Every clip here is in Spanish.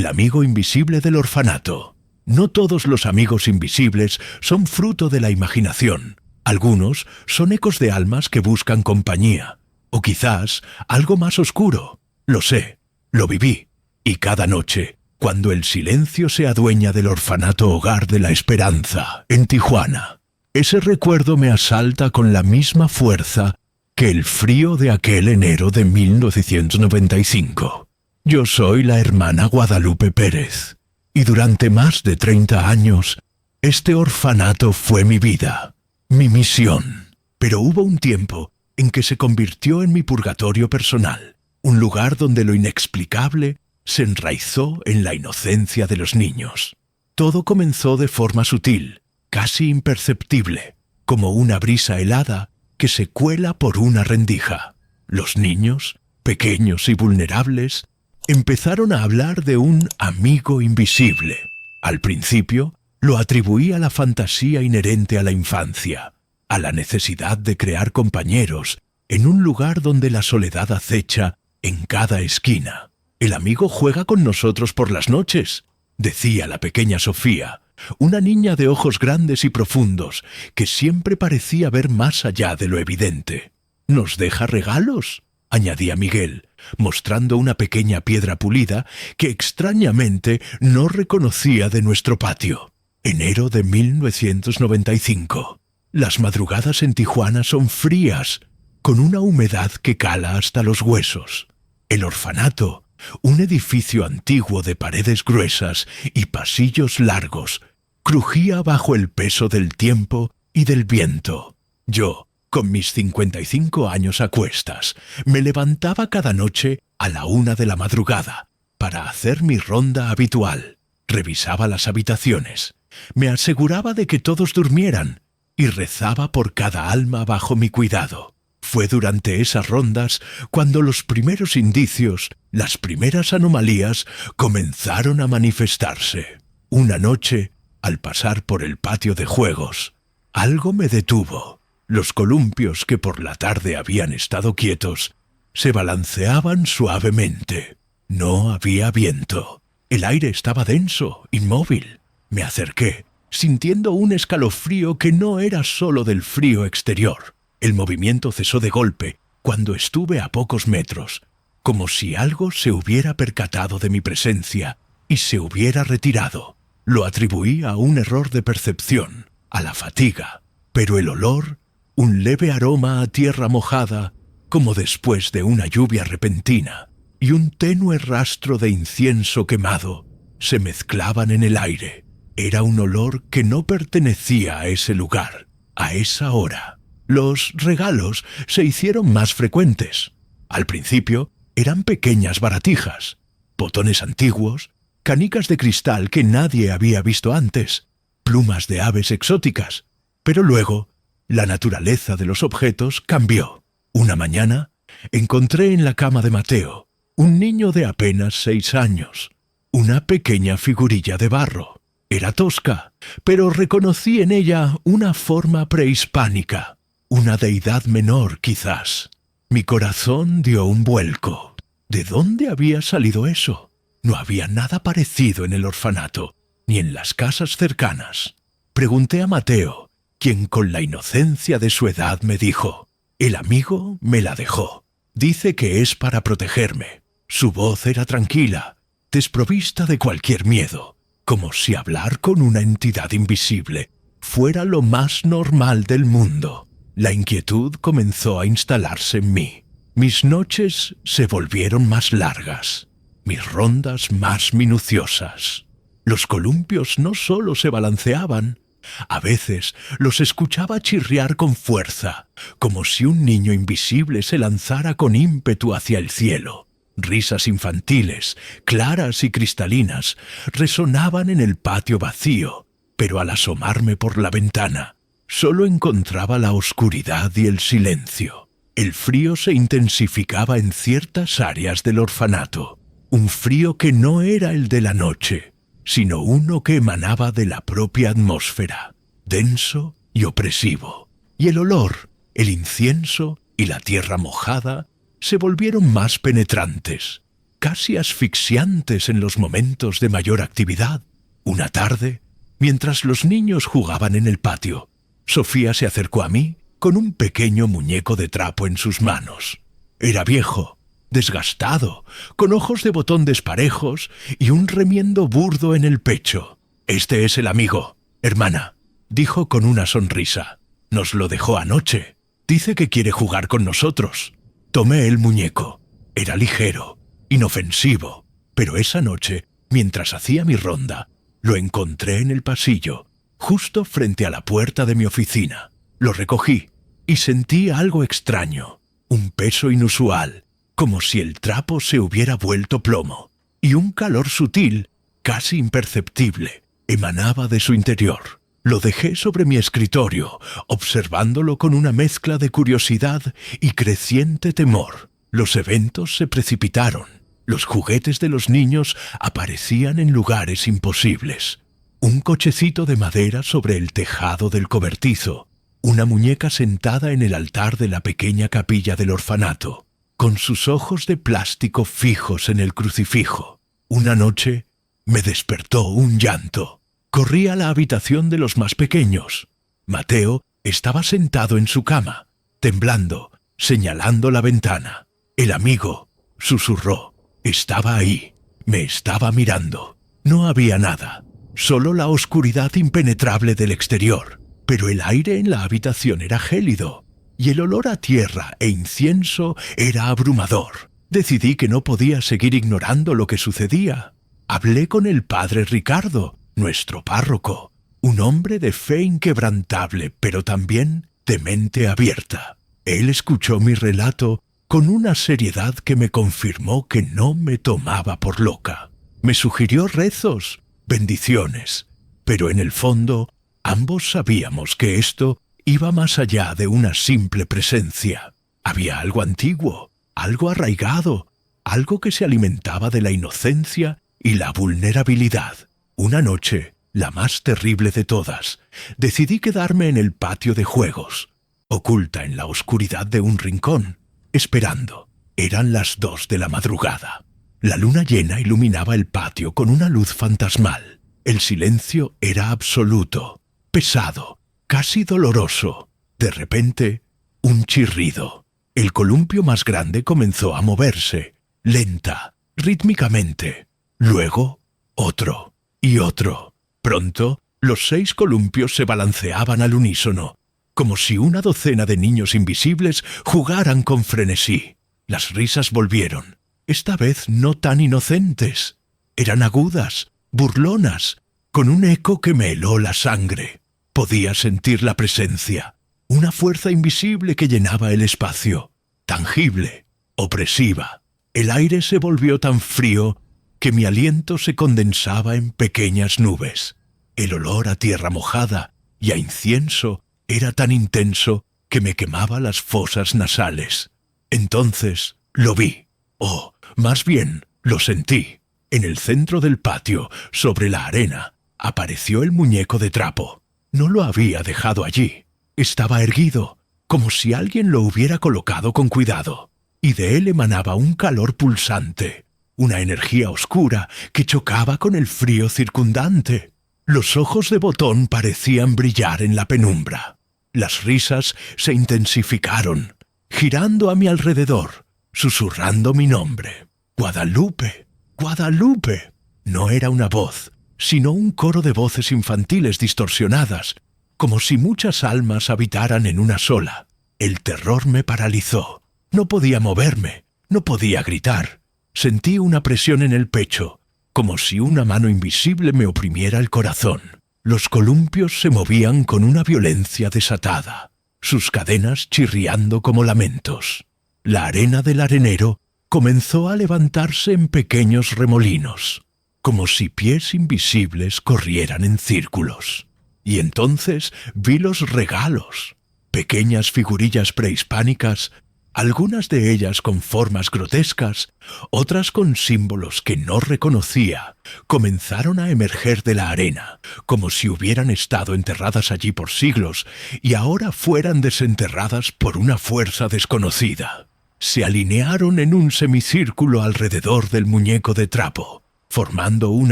amigo invisible del orfanato. No todos los amigos invisibles son fruto de la imaginación. Algunos son ecos de almas que buscan compañía. O quizás algo más oscuro. Lo sé, lo viví. Y cada noche, cuando el silencio se adueña del orfanato Hogar de la Esperanza, en Tijuana, ese recuerdo me asalta con la misma fuerza que el frío de aquel enero de 1995. Yo soy la hermana Guadalupe Pérez, y durante más de 30 años, este orfanato fue mi vida, mi misión. Pero hubo un tiempo en que se convirtió en mi purgatorio personal, un lugar donde lo inexplicable se enraizó en la inocencia de los niños. Todo comenzó de forma sutil, casi imperceptible, como una brisa helada que se cuela por una rendija. Los niños, pequeños y vulnerables, empezaron a hablar de un amigo invisible. Al principio, lo atribuí a la fantasía inherente a la infancia, a la necesidad de crear compañeros en un lugar donde la soledad acecha en cada esquina. «El amigo juega con nosotros por las noches», decía la pequeña Sofía, una niña de ojos grandes y profundos que siempre parecía ver más allá de lo evidente. «¿Nos deja regalos?», añadía Miguel, mostrando una pequeña piedra pulida que extrañamente no reconocía de nuestro patio. Enero de 1995. Las madrugadas en Tijuana son frías, con una humedad que cala hasta los huesos. El orfanato, un edificio antiguo de paredes gruesas y pasillos largos, crujía bajo el peso del tiempo y del viento. Yo, con mis 55 años a cuestas, me levantaba cada noche a la 1 de la madrugada para hacer mi ronda habitual. Revisaba las habitaciones, me aseguraba de que todos durmieran y rezaba por cada alma bajo mi cuidado. Fue durante esas rondas cuando los primeros indicios, las primeras anomalías, comenzaron a manifestarse. Una noche, al pasar por el patio de juegos, algo me detuvo. Los columpios que por la tarde habían estado quietos se balanceaban suavemente. No había viento. El aire estaba denso, inmóvil. Me acerqué, sintiendo un escalofrío que no era solo del frío exterior. El movimiento cesó de golpe cuando estuve a pocos metros, como si algo se hubiera percatado de mi presencia y se hubiera retirado. Lo atribuí a un error de percepción, a la fatiga, pero el olor, un leve aroma a tierra mojada, como después de una lluvia repentina, y un tenue rastro de incienso quemado, se mezclaban en el aire. Era un olor que no pertenecía a ese lugar, a esa hora. Los regalos se hicieron más frecuentes. Al principio eran pequeñas baratijas, botones antiguos, canicas de cristal que nadie había visto antes, plumas de aves exóticas, pero luego la naturaleza de los objetos cambió. Una mañana encontré en la cama de Mateo, un niño de apenas 6 años, una pequeña figurilla de barro. Era tosca, pero reconocí en ella una forma prehispánica, una deidad menor quizás. Mi corazón dio un vuelco. ¿De dónde había salido eso? No había nada parecido en el orfanato, ni en las casas cercanas. Pregunté a Mateo, quien con la inocencia de su edad me dijo: «El amigo me la dejó. Dice que es para protegerme». Su voz era tranquila, desprovista de cualquier miedo, como si hablar con una entidad invisible fuera lo más normal del mundo. La inquietud comenzó a instalarse en mí. Mis noches se volvieron más largas, mis rondas más minuciosas. Los columpios no solo se balanceaban, a veces los escuchaba chirriar con fuerza, como si un niño invisible se lanzara con ímpetu hacia el cielo. Risas infantiles, claras y cristalinas, resonaban en el patio vacío, pero al asomarme por la ventana, solo encontraba la oscuridad y el silencio. El frío se intensificaba en ciertas áreas del orfanato, un frío que no era el de la noche, sino uno que emanaba de la propia atmósfera, denso y opresivo. Y el olor, el incienso y la tierra mojada se volvieron más penetrantes. casi asfixiantes en los momentos de mayor actividad. Una tarde, mientras los niños jugaban en el patio, Sofía se acercó a mí con un pequeño muñeco de trapo en sus manos. Era viejo, desgastado, con ojos de botón desparejos y un remiendo burdo en el pecho. «Este es el amigo, hermana», dijo con una sonrisa. «Nos lo dejó anoche. Dice que quiere jugar con nosotros». Tomé el muñeco. Era ligero, inofensivo, pero esa noche, mientras hacía mi ronda, lo encontré en el pasillo, justo frente a la puerta de mi oficina. Lo recogí y sentí algo extraño, un peso inusual, como si el trapo se hubiera vuelto plomo, y un calor sutil, casi imperceptible, emanaba de su interior. Lo dejé sobre mi escritorio, observándolo con una mezcla de curiosidad y creciente temor. Los eventos se precipitaron. Los juguetes de los niños aparecían en lugares imposibles. Un cochecito de madera sobre el tejado del cobertizo, una muñeca sentada en el altar de la pequeña capilla del orfanato, con sus ojos de plástico fijos en el crucifijo. Una noche me despertó un llanto. Corrí a la habitación de los más pequeños. Mateo estaba sentado en su cama, temblando, señalando la ventana. El amigo susurró. Estaba ahí, me estaba mirando. No había nada, solo la oscuridad impenetrable del exterior, pero el aire en la habitación era gélido, y el olor a tierra e incienso era abrumador. Decidí que no podía seguir ignorando lo que sucedía. Hablé con el padre Ricardo, nuestro párroco, un hombre de fe inquebrantable, pero también de mente abierta. Él escuchó mi relato con una seriedad que me confirmó que no me tomaba por loca. Me sugirió rezos, bendiciones, pero en el fondo ambos sabíamos que esto iba más allá de una simple presencia. Había algo antiguo, algo arraigado, algo que se alimentaba de la inocencia y la vulnerabilidad. Una noche, la más terrible de todas, decidí quedarme en el patio de juegos, oculta en la oscuridad de un rincón, esperando. Eran las 2 de la madrugada. La luna llena iluminaba el patio con una luz fantasmal. El silencio era absoluto, pesado, casi doloroso. De repente, un chirrido. El columpio más grande comenzó a moverse, lenta, rítmicamente. Luego, otro y otro. Pronto, los 6 columpios se balanceaban al unísono, como si una docena de niños invisibles jugaran con frenesí. Las risas volvieron, esta vez no tan inocentes. Eran agudas, burlonas, con un eco que me heló la sangre. Podía sentir la presencia, una fuerza invisible que llenaba el espacio, tangible, opresiva. El aire se volvió tan frío que mi aliento se condensaba en pequeñas nubes. El olor a tierra mojada y a incienso era tan intenso que me quemaba las fosas nasales. Entonces lo vi, o más bien lo sentí. En el centro del patio, sobre la arena, apareció el muñeco de trapo. No lo había dejado allí. Estaba erguido, como si alguien lo hubiera colocado con cuidado, y de él emanaba un calor pulsante, una energía oscura que chocaba con el frío circundante. Los ojos de botón parecían brillar en la penumbra. Las risas se intensificaron, girando a mi alrededor, susurrando mi nombre. «Guadalupe, Guadalupe». No era una voz, sino un coro de voces infantiles distorsionadas, como si muchas almas habitaran en una sola. El terror me paralizó. No podía moverme, no podía gritar. Sentí una presión en el pecho, como si una mano invisible me oprimiera el corazón. Los columpios se movían con una violencia desatada, sus cadenas chirriando como lamentos. La arena del arenero comenzó a levantarse en pequeños remolinos, como si pies invisibles corrieran en círculos. Y entonces vi los regalos, pequeñas figurillas prehispánicas, algunas de ellas con formas grotescas, otras con símbolos que no reconocía, comenzaron a emerger de la arena, como si hubieran estado enterradas allí por siglos y ahora fueran desenterradas por una fuerza desconocida. se alinearon en un semicírculo alrededor del muñeco de trapo, formando un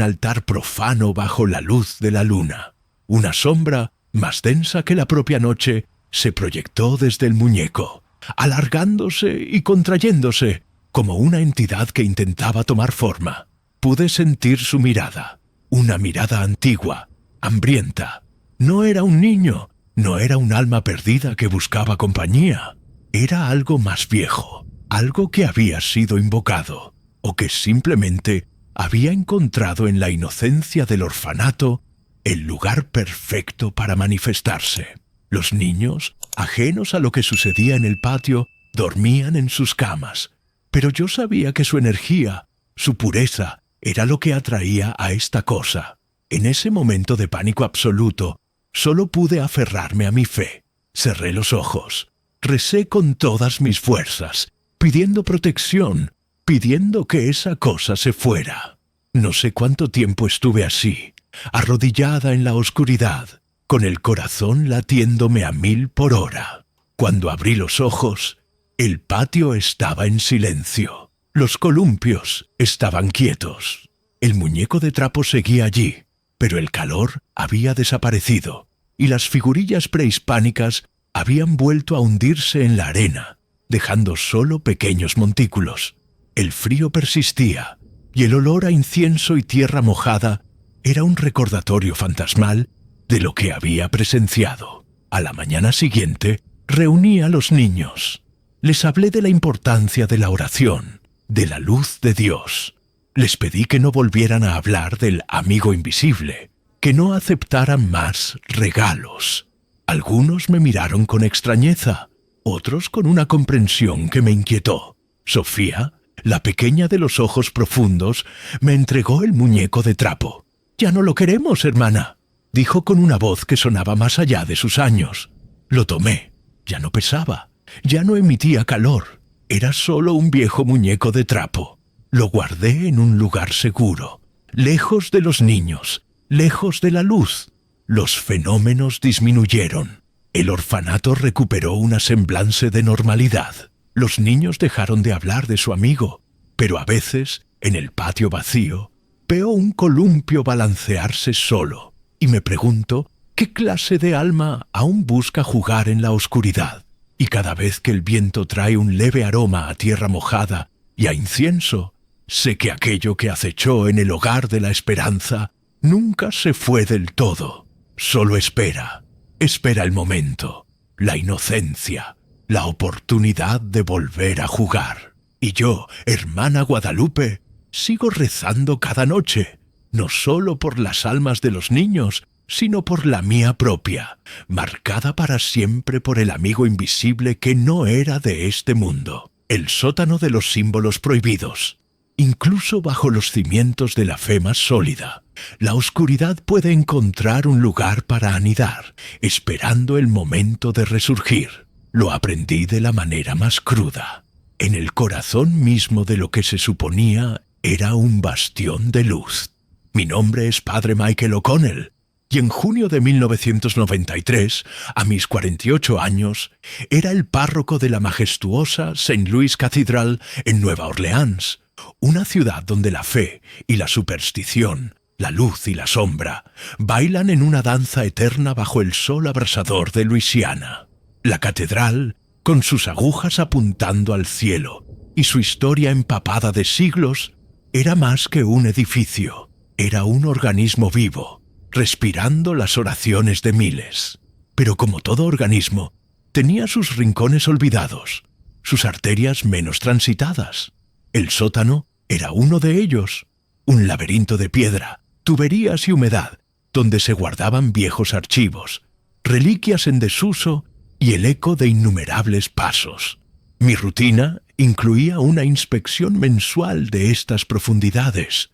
altar profano bajo la luz de la luna. Una sombra, más densa que la propia noche, se proyectó desde el muñeco, alargándose y contrayéndose, como una entidad que intentaba tomar forma. Pude sentir su mirada, una mirada antigua, hambrienta. No era un niño, no era un alma perdida que buscaba compañía. Era algo más viejo, algo que había sido invocado, o que simplemente había encontrado en la inocencia del orfanato el lugar perfecto para manifestarse. Los niños, ajenos a lo que sucedía en el patio, dormían en sus camas, pero yo sabía que su energía, su pureza, era lo que atraía a esta cosa. En ese momento de pánico absoluto, solo pude aferrarme a mi fe. Cerré los ojos, recé con todas mis fuerzas, pidiendo protección, pidiendo que esa cosa se fuera. No sé cuánto tiempo estuve así, arrodillada en la oscuridad, con el corazón latiéndome a 1000 por hora. Cuando abrí los ojos, el patio estaba en silencio. Los columpios estaban quietos. El muñeco de trapo seguía allí, pero el calor había desaparecido, y las figurillas prehispánicas habían vuelto a hundirse en la arena, dejando solo pequeños montículos. El frío persistía, y el olor a incienso y tierra mojada era un recordatorio fantasmal de lo que había presenciado. A la mañana siguiente, reuní a los niños. Les hablé de la importancia de la oración, de la luz de Dios. Les pedí que no volvieran a hablar del amigo invisible, que no aceptaran más regalos. Algunos me miraron con extrañeza, otros con una comprensión que me inquietó. Sofía, la pequeña de los ojos profundos, me entregó el muñeco de trapo. «Ya no lo queremos, hermana», dijo con una voz que sonaba más allá de sus años. Lo tomé. Ya no pesaba, ya no emitía calor. Era solo un viejo muñeco de trapo. Lo guardé en un lugar seguro, lejos de los niños, lejos de la luz. Los fenómenos disminuyeron. El orfanato recuperó una semblanza de normalidad. Los niños dejaron de hablar de su amigo, pero a veces, en el patio vacío, veo un columpio balancearse solo y me pregunto qué clase de alma aún busca jugar en la oscuridad. Y cada vez que el viento trae un leve aroma a tierra mojada y a incienso, sé que aquello que acechó en el hogar de la esperanza nunca se fue del todo. Solo espera el momento, la inocencia, la oportunidad de volver a jugar. Y yo, hermana Guadalupe, sigo rezando cada noche, no solo por las almas de los niños, sino por la mía propia, marcada para siempre por el amigo invisible que no era de este mundo. El sótano de los símbolos prohibidos. Incluso bajo los cimientos de la fe más sólida, la oscuridad puede encontrar un lugar para anidar, esperando el momento de resurgir. Lo aprendí de la manera más cruda, en el corazón mismo de lo que se suponía era un bastión de luz. Mi nombre es Padre Michael O'Connell, y en junio de 1993, a mis 48 años, era el párroco de la majestuosa St. Louis Cathedral en Nueva Orleans, una ciudad donde la fe y la superstición, la luz y la sombra, bailan en una danza eterna bajo el sol abrasador de Luisiana. La catedral, con sus agujas apuntando al cielo y su historia empapada de siglos, era más que un edificio, era un organismo vivo, respirando las oraciones de miles. Pero como todo organismo, tenía sus rincones olvidados, sus arterias menos transitadas. El sótano era uno de ellos, un laberinto de piedra, tuberías y humedad, donde se guardaban viejos archivos, reliquias en desuso y el eco de innumerables pasos. Mi rutina incluía una inspección mensual de estas profundidades,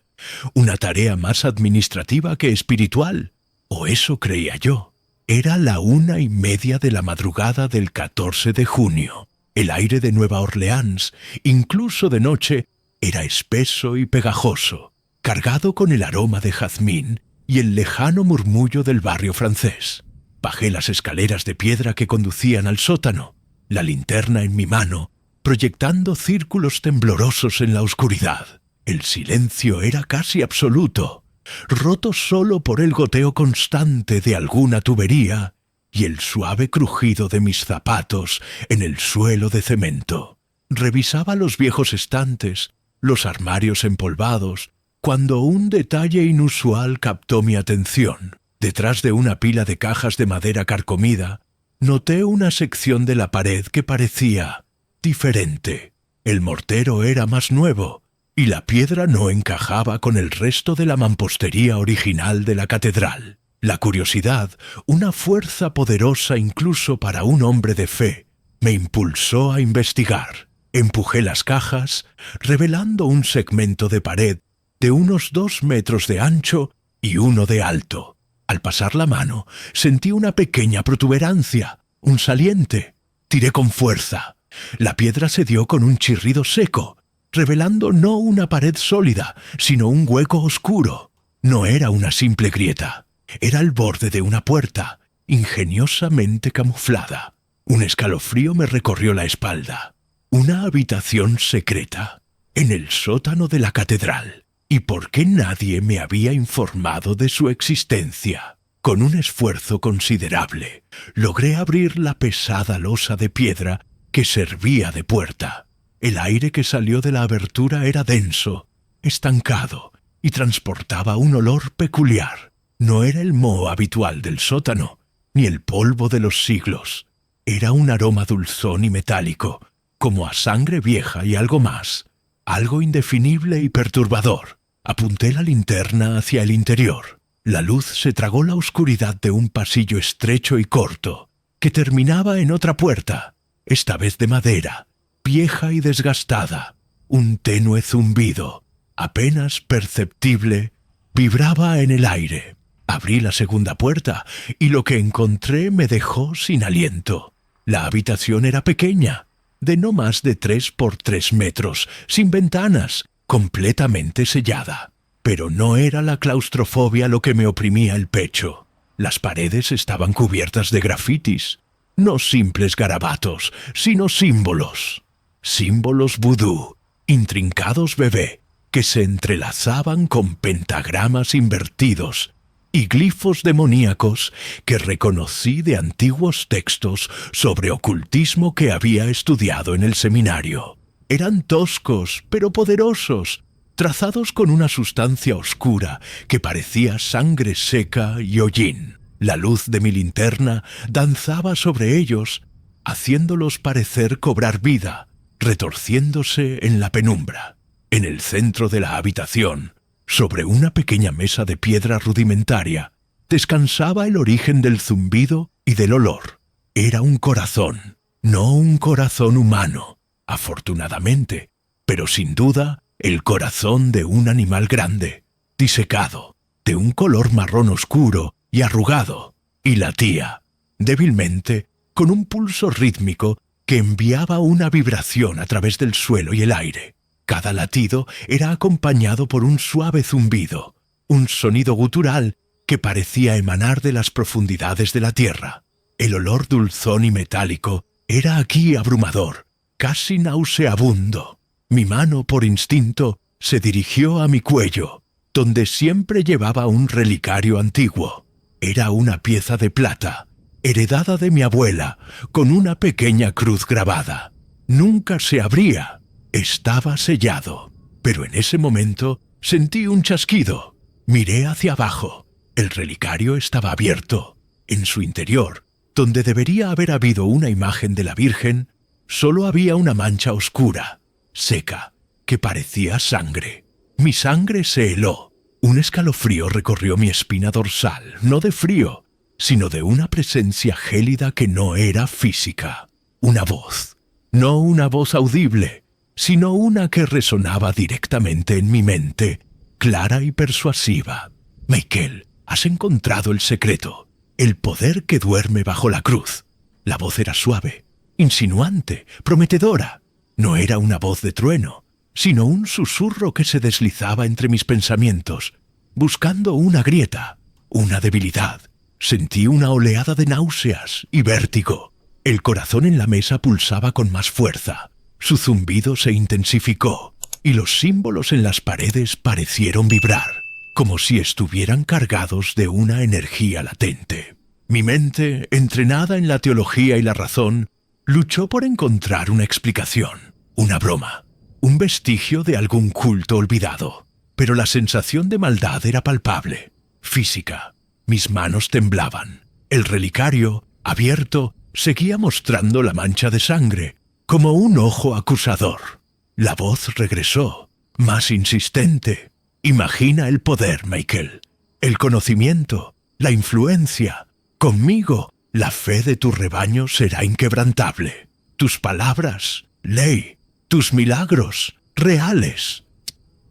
una tarea más administrativa que espiritual, o eso creía yo. Era la 1:30 de la madrugada del 14 de junio. El aire de Nueva Orleans, incluso de noche, era espeso y pegajoso, cargado con el aroma de jazmín y el lejano murmullo del barrio francés. Bajé las escaleras de piedra que conducían al sótano, la linterna en mi mano, proyectando círculos temblorosos en la oscuridad. El silencio era casi absoluto, roto solo por el goteo constante de alguna tubería y el suave crujido de mis zapatos en el suelo de cemento. Revisaba los viejos estantes, los armarios empolvados, cuando un detalle inusual captó mi atención. Detrás de una pila de cajas de madera carcomida, noté una sección de la pared que parecía diferente. El mortero era más nuevo, y la piedra no encajaba con el resto de la mampostería original de la catedral. La curiosidad, una fuerza poderosa incluso para un hombre de fe, me impulsó a investigar. Empujé las cajas, revelando un segmento de pared de unos 2 metros de ancho y 1 de alto. Al pasar la mano, sentí una pequeña protuberancia, un saliente. Tiré con fuerza. La piedra se dio con un chirrido seco, revelando no una pared sólida, sino un hueco oscuro. No era una simple grieta. Era el borde de una puerta, ingeniosamente camuflada. Un escalofrío me recorrió la espalda. Una habitación secreta, en el sótano de la catedral. ¿Y por qué nadie me había informado de su existencia? Con un esfuerzo considerable, logré abrir la pesada losa de piedra que servía de puerta. El aire que salió de la abertura era denso, estancado, y transportaba un olor peculiar. No era el moho habitual del sótano, ni el polvo de los siglos. Era un aroma dulzón y metálico, como a sangre vieja y algo más. Algo indefinible y perturbador. Apunté la linterna hacia el interior. La luz se tragó la oscuridad de un pasillo estrecho y corto, que terminaba en otra puerta, esta vez de madera, vieja y desgastada. Un tenue zumbido, apenas perceptible, vibraba en el aire. Abrí la segunda puerta y lo que encontré me dejó sin aliento. La habitación era pequeña, de no más de 3 por 3 metros, sin ventanas, completamente sellada. Pero no era la claustrofobia lo que me oprimía el pecho. Las paredes estaban cubiertas de grafitis, no simples garabatos, sino símbolos. Símbolos vudú, intrincados bebé, que se entrelazaban con pentagramas invertidos y glifos demoníacos que reconocí de antiguos textos sobre ocultismo que había estudiado en el seminario. Eran toscos, pero poderosos, trazados con una sustancia oscura que parecía sangre seca y hollín. La luz de mi linterna danzaba sobre ellos, haciéndolos parecer cobrar vida, retorciéndose en la penumbra. En el centro de la habitación, sobre una pequeña mesa de piedra rudimentaria, descansaba el origen del zumbido y del olor. Era un corazón, no un corazón humano, afortunadamente, pero sin duda el corazón de un animal grande, disecado, de un color marrón oscuro y arrugado, y latía, débilmente, con un pulso rítmico que enviaba una vibración a través del suelo y el aire. Cada latido era acompañado por un suave zumbido, un sonido gutural que parecía emanar de las profundidades de la tierra. El olor dulzón y metálico era aquí abrumador, casi nauseabundo. Mi mano, por instinto, se dirigió a mi cuello, donde siempre llevaba un relicario antiguo. Era una pieza de plata, heredada de mi abuela, con una pequeña cruz grabada. Nunca se abría. Estaba sellado, pero en ese momento sentí un chasquido. Miré hacia abajo. El relicario estaba abierto. En su interior, donde debería haber habido una imagen de la Virgen, solo había una mancha oscura, seca, que parecía sangre. Mi sangre se heló. Un escalofrío recorrió mi espina dorsal, no de frío, sino de una presencia gélida que no era física. Una voz, no una voz audible, sino una que resonaba directamente en mi mente, clara y persuasiva. Michael, has encontrado el secreto, el poder que duerme bajo la cruz. La voz era suave, insinuante, prometedora. No era una voz de trueno, sino un susurro que se deslizaba entre mis pensamientos, buscando una grieta, una debilidad. Sentí una oleada de náuseas y vértigo. El corazón en la mesa pulsaba con más fuerza. Su zumbido se intensificó y los símbolos en las paredes parecieron vibrar, como si estuvieran cargados de una energía latente. Mi mente, entrenada en la teología y la razón, luchó por encontrar una explicación, una broma, un vestigio de algún culto olvidado. Pero la sensación de maldad era palpable, física. Mis manos temblaban. El relicario, abierto, seguía mostrando la mancha de sangre, como un ojo acusador. La voz regresó, más insistente. Imagina el poder, Michael. El conocimiento, la influencia. Conmigo, la fe de tu rebaño será inquebrantable. Tus palabras, ley. Tus milagros, reales.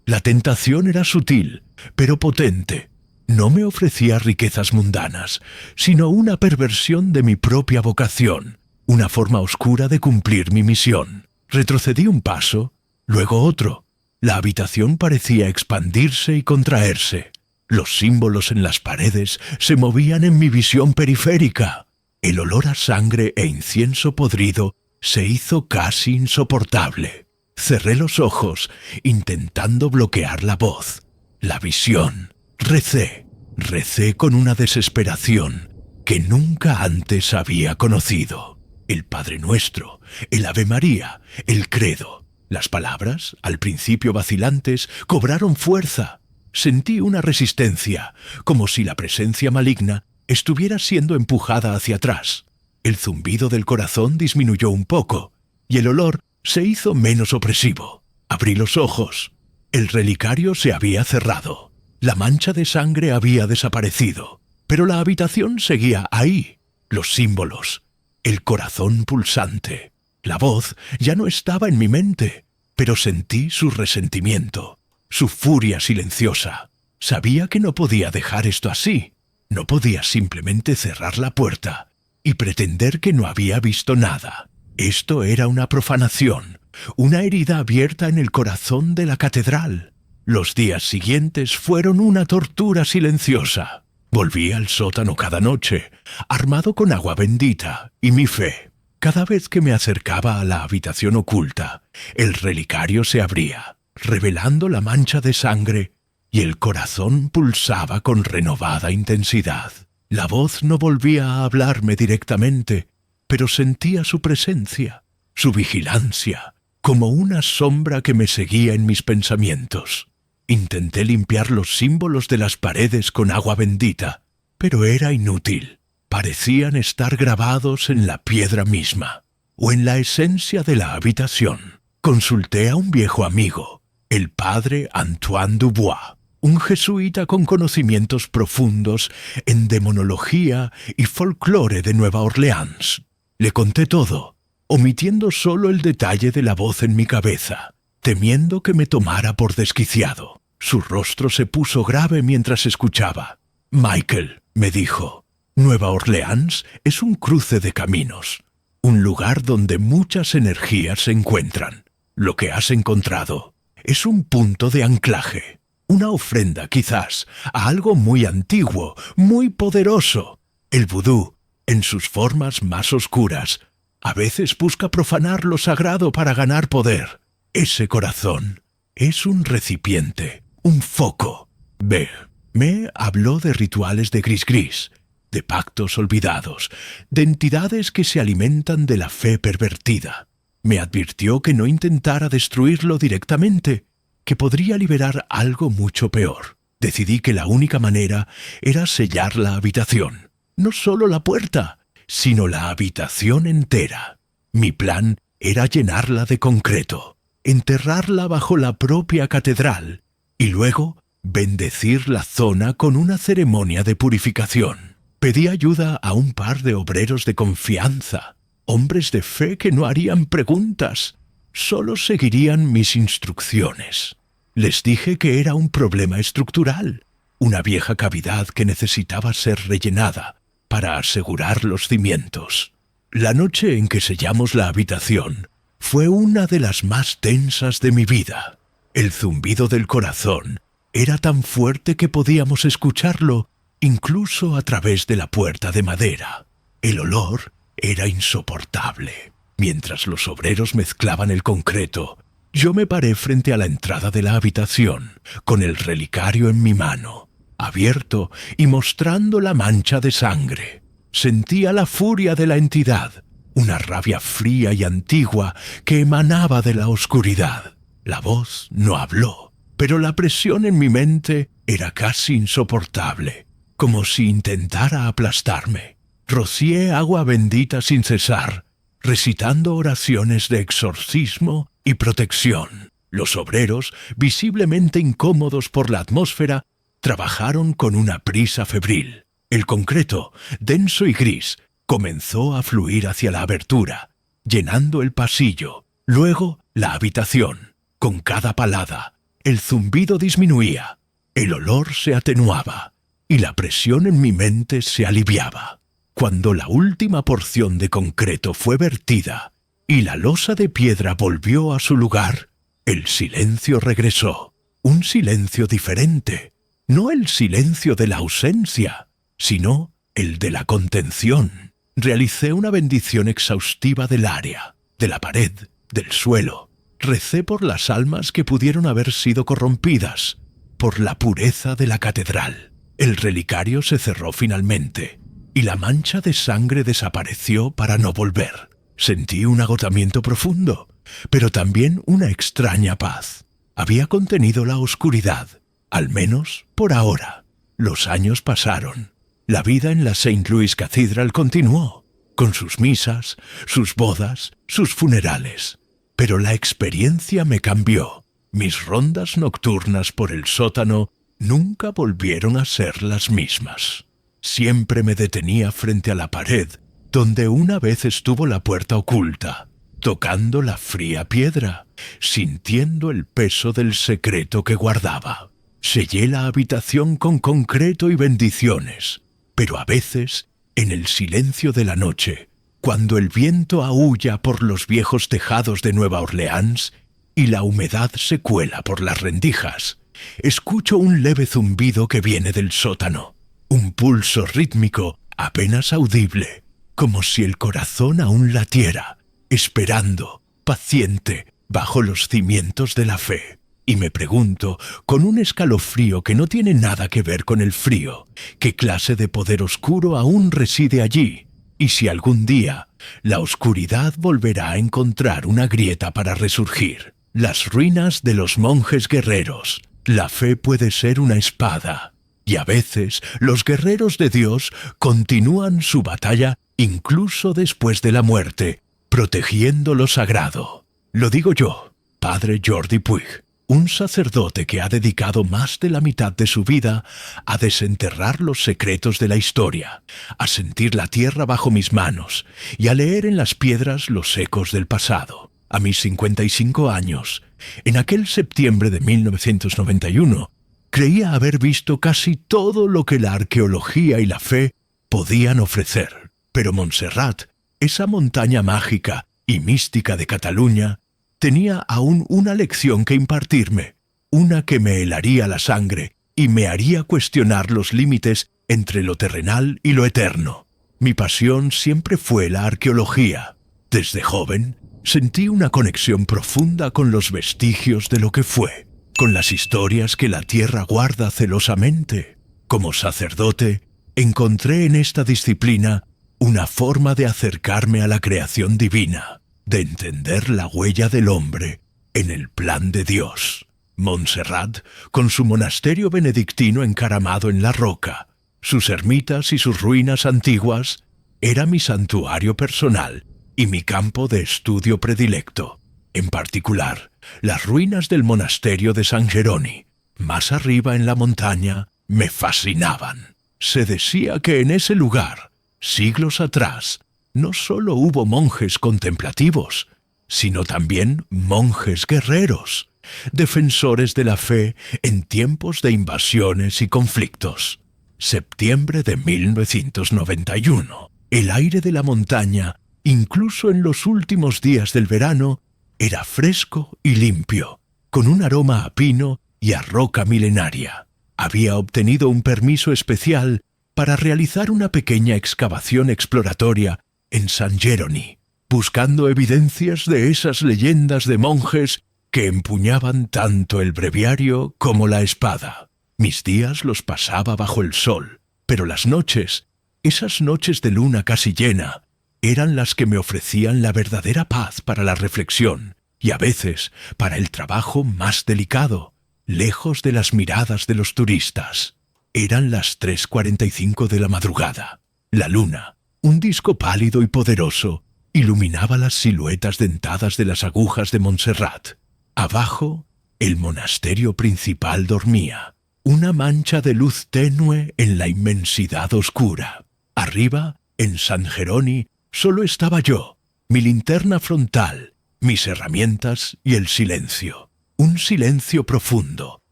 La tentación era sutil, pero potente. No me ofrecía riquezas mundanas, sino una perversión de mi propia vocación, una forma oscura de cumplir mi misión. Retrocedí un paso, luego otro. La habitación parecía expandirse y contraerse. Los símbolos en las paredes se movían en mi visión periférica. El olor a sangre e incienso podrido se hizo casi insoportable. Cerré los ojos, intentando bloquear la voz, la visión. Recé con una desesperación que nunca antes había conocido. El Padre Nuestro, el Ave María, el Credo. Las palabras, al principio vacilantes, cobraron fuerza. Sentí una resistencia, como si la presencia maligna estuviera siendo empujada hacia atrás. El zumbido del corazón disminuyó un poco, y el olor se hizo menos opresivo. Abrí los ojos. El relicario se había cerrado. La mancha de sangre había desaparecido, pero la habitación seguía ahí. Los símbolos, el corazón pulsante. La voz ya no estaba en mi mente, pero sentí su resentimiento, su furia silenciosa. Sabía que no podía dejar esto así. No podía simplemente cerrar la puerta y pretender que no había visto nada. Esto era una profanación, una herida abierta en el corazón de la catedral. Los días siguientes fueron una tortura silenciosa. Volví al sótano cada noche, armado con agua bendita y mi fe. Cada vez que me acercaba a la habitación oculta, el relicario se abría, revelando la mancha de sangre, y el corazón pulsaba con renovada intensidad. La voz no volvía a hablarme directamente, pero sentía su presencia, su vigilancia, como una sombra que me seguía en mis pensamientos. Intenté limpiar los símbolos de las paredes con agua bendita, pero era inútil. Parecían estar grabados en la piedra misma, o en la esencia de la habitación. Consulté a un viejo amigo, el padre Antoine Dubois, un jesuita con conocimientos profundos en demonología y folclore de Nueva Orleans. Le conté todo, omitiendo solo el detalle de la voz en mi cabeza, temiendo que me tomara por desquiciado. Su rostro se puso grave mientras escuchaba. «Michael», me dijo, «Nueva Orleans es un cruce de caminos, un lugar donde muchas energías se encuentran. Lo que has encontrado es un punto de anclaje, una ofrenda quizás a algo muy antiguo, muy poderoso. El vudú, en sus formas más oscuras, a veces busca profanar lo sagrado para ganar poder. Ese corazón es un recipiente, un foco. Ve, me habló de rituales de gris-gris, de pactos olvidados, de entidades que se alimentan de la fe pervertida. Me advirtió que no intentara destruirlo directamente, que podría liberar algo mucho peor. Decidí que la única manera era sellar la habitación. No solo la puerta, sino la habitación entera. Mi plan era llenarla de concreto, enterrarla bajo la propia catedral y luego bendecir la zona con una ceremonia de purificación. Pedí ayuda a un par de obreros de confianza, hombres de fe que no harían preguntas, solo seguirían mis instrucciones. Les dije que era un problema estructural, una vieja cavidad que necesitaba ser rellenada para asegurar los cimientos. La noche en que sellamos la habitación fue una de las más tensas de mi vida. El zumbido del corazón era tan fuerte que podíamos escucharlo incluso a través de la puerta de madera. El olor era insoportable. Mientras los obreros mezclaban el concreto, yo me paré frente a la entrada de la habitación, con el relicario en mi mano, abierto y mostrando la mancha de sangre. Sentía la furia de la entidad, una rabia fría y antigua que emanaba de la oscuridad. La voz no habló, pero la presión en mi mente era casi insoportable, como si intentara aplastarme. Rocié agua bendita sin cesar, recitando oraciones de exorcismo y protección. Los obreros, visiblemente incómodos por la atmósfera, trabajaron con una prisa febril. El concreto, denso y gris, comenzó a fluir hacia la abertura, llenando el pasillo, luego la habitación. Con cada palada, el zumbido disminuía, el olor se atenuaba y la presión en mi mente se aliviaba. Cuando la última porción de concreto fue vertida y la losa de piedra volvió a su lugar, el silencio regresó. Un silencio diferente, no el silencio de la ausencia, sino el de la contención. Realicé una bendición exhaustiva del área, de la pared, del suelo. Recé por las almas que pudieron haber sido corrompidas, por la pureza de la catedral. El relicario se cerró finalmente, y la mancha de sangre desapareció para no volver. Sentí un agotamiento profundo, pero también una extraña paz. Había contenido la oscuridad, al menos por ahora. Los años pasaron. La vida en la St. Louis Cathedral continuó, con sus misas, sus bodas, sus funerales. Pero la experiencia me cambió. Mis rondas nocturnas por el sótano nunca volvieron a ser las mismas. Siempre me detenía frente a la pared, donde una vez estuvo la puerta oculta, tocando la fría piedra, sintiendo el peso del secreto que guardaba. Sellé la habitación con concreto y bendiciones, pero a veces, en el silencio de la noche, cuando el viento aúlla por los viejos tejados de Nueva Orleans y la humedad se cuela por las rendijas, escucho un leve zumbido que viene del sótano. Un pulso rítmico apenas audible, como si el corazón aún latiera, esperando, paciente, bajo los cimientos de la fe. Y me pregunto, con un escalofrío que no tiene nada que ver con el frío, ¿qué clase de poder oscuro aún reside allí? Y si algún día la oscuridad volverá a encontrar una grieta para resurgir. Las ruinas de los monjes guerreros. La fe puede ser una espada. Y a veces los guerreros de Dios continúan su batalla incluso después de la muerte, protegiendo lo sagrado. Lo digo yo, Padre Jordi Puig, un sacerdote que ha dedicado más de la mitad de su vida a desenterrar los secretos de la historia, a sentir la tierra bajo mis manos y a leer en las piedras los ecos del pasado. A mis 55 años, en aquel septiembre de 1991, creía haber visto casi todo lo que la arqueología y la fe podían ofrecer. Pero Montserrat, esa montaña mágica y mística de Cataluña, tenía aún una lección que impartirme, una que me helaría la sangre y me haría cuestionar los límites entre lo terrenal y lo eterno. Mi pasión siempre fue la arqueología. Desde joven, sentí una conexión profunda con los vestigios de lo que fue, con las historias que la tierra guarda celosamente. Como sacerdote, encontré en esta disciplina una forma de acercarme a la creación divina, de entender la huella del hombre en el plan de Dios. Montserrat, con su monasterio benedictino encaramado en la roca, sus ermitas y sus ruinas antiguas, era mi santuario personal y mi campo de estudio predilecto. En particular, las ruinas del monasterio de San Jeroni, más arriba en la montaña, me fascinaban. Se decía que en ese lugar, siglos atrás, no solo hubo monjes contemplativos, sino también monjes guerreros, defensores de la fe en tiempos de invasiones y conflictos. Septiembre de 1991. El aire de la montaña, incluso en los últimos días del verano, era fresco y limpio, con un aroma a pino y a roca milenaria. Había obtenido un permiso especial para realizar una pequeña excavación exploratoria en San Jeroni. buscando evidencias de esas leyendas de monjes que empuñaban tanto el breviario como la espada. Mis días los pasaba bajo el sol, pero las noches, esas noches de luna casi llena, eran las que me ofrecían la verdadera paz para la reflexión y a veces para el trabajo más delicado, lejos de las miradas de los turistas. Eran las 3:45 de la madrugada. La luna, un disco pálido y poderoso, iluminaba las siluetas dentadas de las agujas de Montserrat. Abajo, el monasterio principal dormía, una mancha de luz tenue en la inmensidad oscura. Arriba, en San Jeroni, solo estaba yo, mi linterna frontal, mis herramientas y el silencio. Un silencio profundo,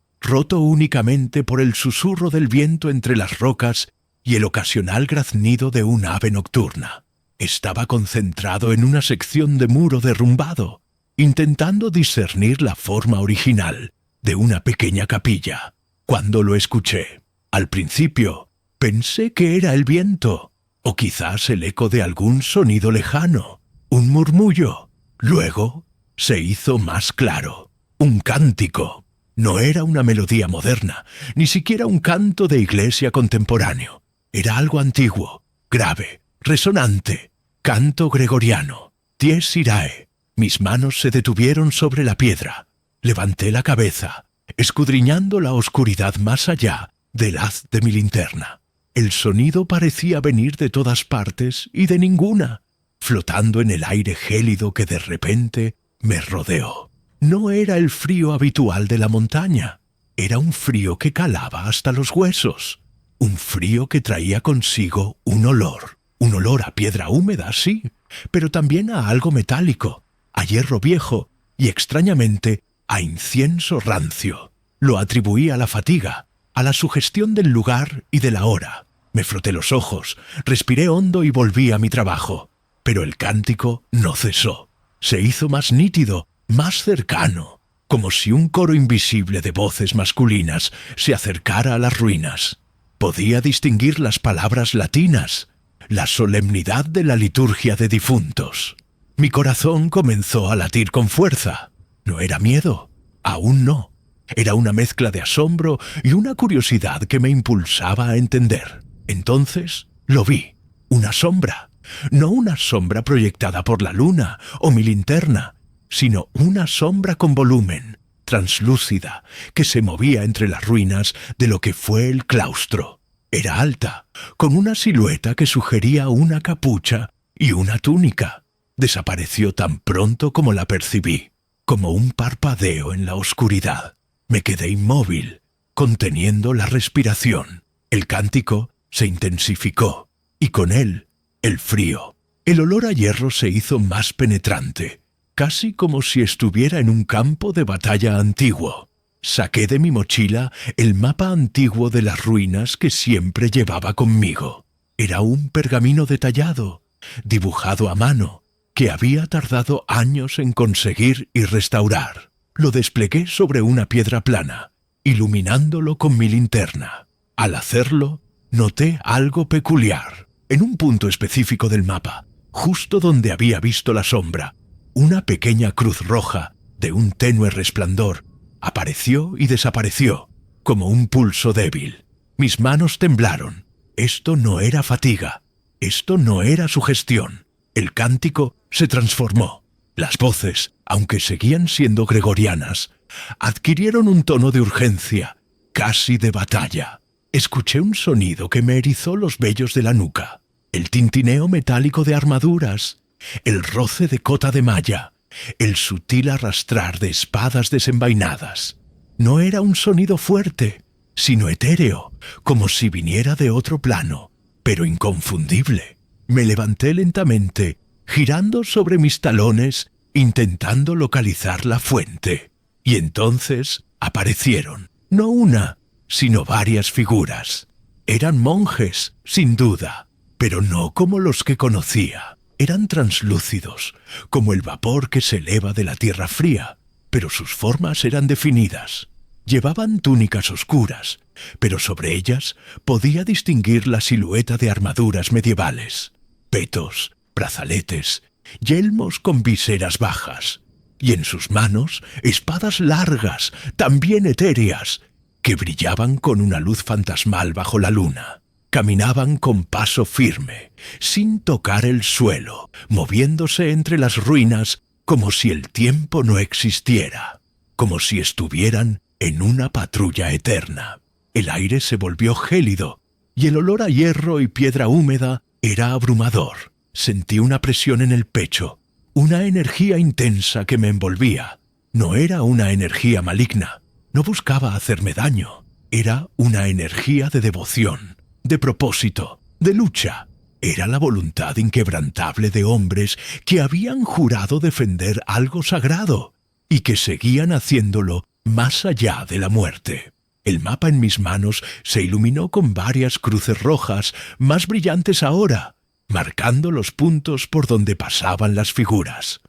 roto únicamente por el susurro del viento entre las rocas y el ocasional graznido de un ave nocturna. Estaba concentrado en una sección de muro derrumbado, intentando discernir la forma original de una pequeña capilla. Cuando lo escuché, al principio, pensé que era el viento, o quizás el eco de algún sonido lejano, un murmullo. Luego, se hizo más claro. Un cántico. No era una melodía moderna, ni siquiera un canto de iglesia contemporáneo. Era algo antiguo, grave, resonante. Canto gregoriano. Dies irae. Mis manos se detuvieron sobre la piedra. Levanté la cabeza, escudriñando la oscuridad más allá del haz de mi linterna. El sonido parecía venir de todas partes y de ninguna, flotando en el aire gélido que de repente me rodeó. No era el frío habitual de la montaña. Era un frío que calaba hasta los huesos. Un frío que traía consigo un olor. Un olor a piedra húmeda, sí, pero también a algo metálico, a hierro viejo y, extrañamente, a incienso rancio. Lo atribuí a la fatiga, a la sugestión del lugar y de la hora. Me froté los ojos, respiré hondo y volví a mi trabajo. Pero el cántico no cesó. Se hizo más nítido, más cercano, como si un coro invisible de voces masculinas se acercara a las ruinas. Podía distinguir las palabras latinas, la solemnidad de la liturgia de difuntos. Mi corazón comenzó a latir con fuerza. No era miedo, aún no. Era una mezcla de asombro y una curiosidad que me impulsaba a entender. Entonces lo vi, una sombra. No una sombra proyectada por la luna o mi linterna, sino una sombra con volumen, translúcida, que se movía entre las ruinas de lo que fue el claustro. Era alta, con una silueta que sugería una capucha y una túnica. Desapareció tan pronto como la percibí, como un parpadeo en la oscuridad. Me quedé inmóvil, conteniendo la respiración. El cántico se intensificó, y con él, el frío. El olor a hierro se hizo más penetrante, casi como si estuviera en un campo de batalla antiguo. Saqué de mi mochila el mapa antiguo de las ruinas que siempre llevaba conmigo. Era un pergamino detallado, dibujado a mano, que había tardado años en conseguir y restaurar. Lo desplegué sobre una piedra plana, iluminándolo con mi linterna. Al hacerlo, noté algo peculiar. En un punto específico del mapa, justo donde había visto la sombra, una pequeña cruz roja de un tenue resplandor apareció y desapareció, como un pulso débil. Mis manos temblaron. Esto no era fatiga. Esto no era sugestión. El cántico se transformó. Las voces, aunque seguían siendo gregorianas, adquirieron un tono de urgencia, casi de batalla. Escuché un sonido que me erizó los vellos de la nuca. El tintineo metálico de armaduras, el roce de cota de malla, el sutil arrastrar de espadas desenvainadas. No era un sonido fuerte, sino etéreo, como si viniera de otro plano, pero inconfundible. Me levanté lentamente, girando sobre mis talones, intentando localizar la fuente. Y entonces aparecieron, no una, sino varias figuras. Eran monjes, sin duda, pero no como los que conocía. Eran translúcidos, como el vapor que se eleva de la tierra fría, pero sus formas eran definidas. Llevaban túnicas oscuras, pero sobre ellas podía distinguir la silueta de armaduras medievales, petos, brazaletes yelmos con viseras bajas, y en sus manos espadas largas, también etéreas, que brillaban con una luz fantasmal bajo la luna. Caminaban con paso firme, sin tocar el suelo, moviéndose entre las ruinas como si el tiempo no existiera, como si estuvieran en una patrulla eterna. El aire se volvió gélido, y el olor a hierro y piedra húmeda era abrumador. Sentí una presión en el pecho, una energía intensa que me envolvía. No era una energía maligna, no buscaba hacerme daño. Era una energía de devoción, de propósito, de lucha. Era la voluntad inquebrantable de hombres que habían jurado defender algo sagrado y que seguían haciéndolo más allá de la muerte. El mapa en mis manos se iluminó con varias cruces rojas, más brillantes ahora, marcando los puntos por donde pasaban las figuras.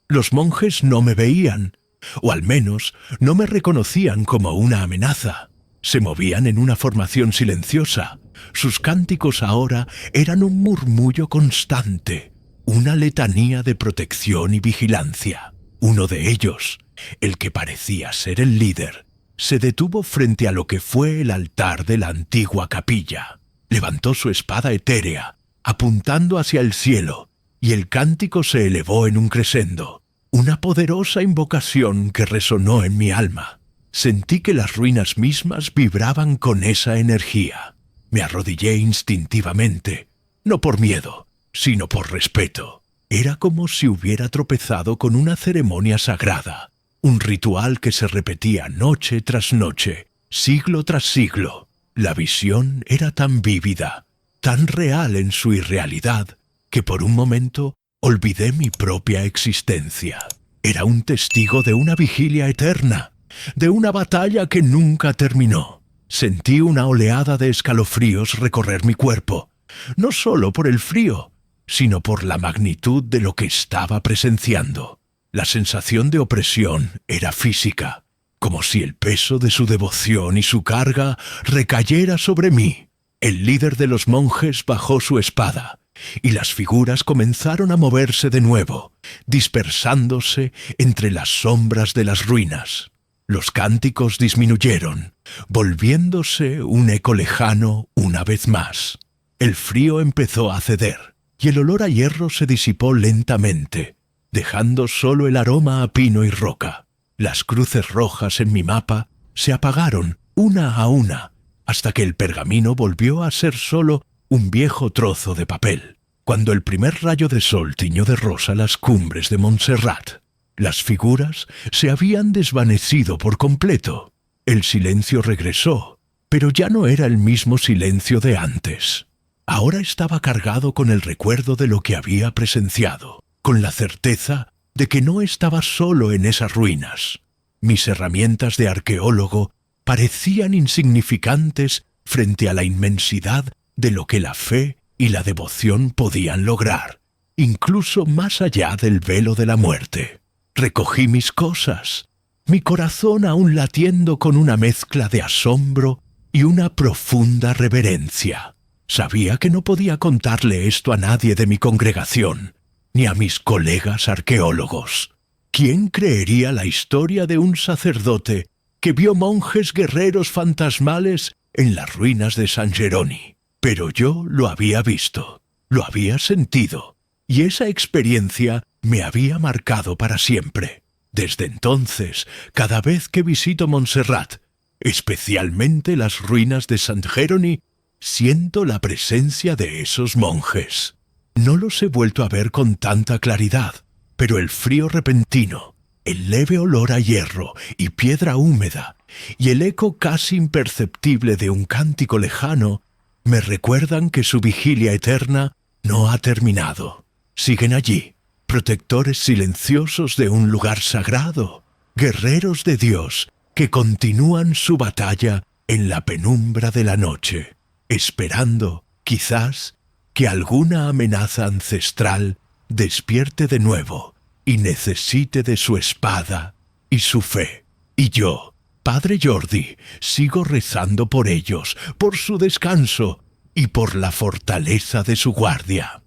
Los monjes no me veían, o al menos no me reconocían como una amenaza. Se movían en una formación silenciosa. Sus cánticos ahora eran un murmullo constante, una letanía de protección y vigilancia. Uno de ellos, el que parecía ser el líder, se detuvo frente a lo que fue el altar de la antigua capilla. Levantó su espada etérea, apuntando hacia el cielo, y el cántico se elevó en un crescendo, una poderosa invocación que resonó en mi alma. Sentí que las ruinas mismas vibraban con esa energía. Me arrodillé instintivamente, no por miedo, sino por respeto. Era como si hubiera tropezado con una ceremonia sagrada, un ritual que se repetía noche tras noche, siglo tras siglo. La visión era tan vívida, tan real en su irrealidad, que por un momento olvidé mi propia existencia. Era un testigo de una vigilia eterna, de una batalla que nunca terminó. Sentí una oleada de escalofríos recorrer mi cuerpo, no solo por el frío, sino por la magnitud de lo que estaba presenciando. La sensación de opresión era física, como si el peso de su devoción y su carga recayera sobre mí. El líder de los monjes bajó su espada, y las figuras comenzaron a moverse de nuevo, dispersándose entre las sombras de las ruinas. Los cánticos disminuyeron, volviéndose un eco lejano una vez más. El frío empezó a ceder, y el olor a hierro se disipó lentamente, dejando solo el aroma a pino y roca. Las cruces rojas en mi mapa se apagaron una a una, hasta que el pergamino volvió a ser solo un viejo trozo de papel. Cuando el primer rayo de sol tiñó de rosa las cumbres de Montserrat, las figuras se habían desvanecido por completo. El silencio regresó, pero ya no era el mismo silencio de antes. Ahora estaba cargado con el recuerdo de lo que había presenciado, con la certeza de que no estaba solo en esas ruinas. Mis herramientas de arqueólogo parecían insignificantes frente a la inmensidad de lo que la fe y la devoción podían lograr, incluso más allá del velo de la muerte. Recogí mis cosas, mi corazón aún latiendo con una mezcla de asombro y una profunda reverencia. Sabía que no podía contarle esto a nadie de mi congregación, ni a mis colegas arqueólogos. ¿Quién creería la historia de un sacerdote que vio monjes guerreros fantasmales en las ruinas de San Geroni? Pero yo lo había visto, lo había sentido, y esa experiencia me había marcado para siempre. Desde entonces, cada vez que visito Montserrat, especialmente las ruinas de San Geroni, siento la presencia de esos monjes. No los he vuelto a ver con tanta claridad, pero el frío repentino, el leve olor a hierro y piedra húmeda, y el eco casi imperceptible de un cántico lejano, me recuerdan que su vigilia eterna no ha terminado. Siguen allí, protectores silenciosos de un lugar sagrado, guerreros de Dios que continúan su batalla en la penumbra de la noche, esperando, quizás, que alguna amenaza ancestral despierte de nuevo y necesite de su espada y su fe. Y yo, Padre Jordi, sigo rezando por ellos, por su descanso y por la fortaleza de su guardia.